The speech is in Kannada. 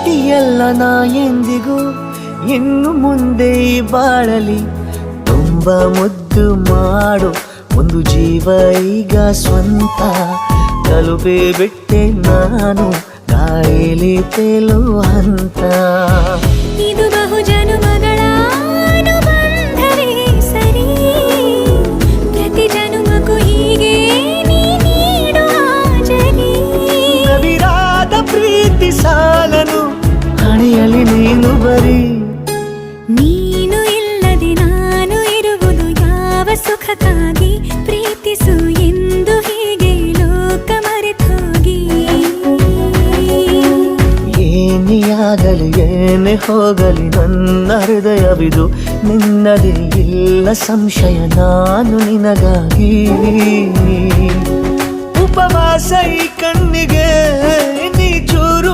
ಪ್ರೀತಿಯಲ್ಲ ನಾ ಎಂದಿಗೂ ಇನ್ನು ಮುಂದೆ ಬಾಳಲಿ ತುಂಬ ಮುದ್ದು ಮಾಡು ಒಂದು ಜೀವ ಈಗ ಸ್ವಂತ ತಲುಪೇ ಬಿಟ್ಟೆ ನಾನು ಗಾಳಿಲಿ ತೇಲುವ ಹಂತ ಇದು ಬಹು ಜನುಮಗಳ ಅನುಬಂಧವೇ ಸರಿ ಪ್ರತಿ ಜನುಮಕ್ಕೂ ಹೀಗೆ ನೀ ನೀಡುವ ಜರಿ ನವಿರಾದ ಪ್ರೀತಿ ಸಾಲನು ಹಣೆಯಲ್ಲಿ ನೀನು ಬರೀ ನೀನು ಇಲ್ಲದೆ ನಾನು ಇರುವುದು ಯಾವ ಸುಖಕ್ಕಾಗಿ ಪ್ರೀತಿಸು ಎಂದು ಹೀಗೆ ಲೋಕ ಮರೆತೋಗಿ ಏನಿಯಾಗಲಿ ಏನೇ ಹೋಗಲಿ ನನ್ನ ಹೃದಯವಿದು ನಿನ್ನದೇ ಇಲ್ಲ ಸಂಶಯ ನಾನು ನಿನಗಾಗಿ ಉಪವಾಸ ಈ ಕಣ್ಣಿಗೆ ನೀ ಚೂರು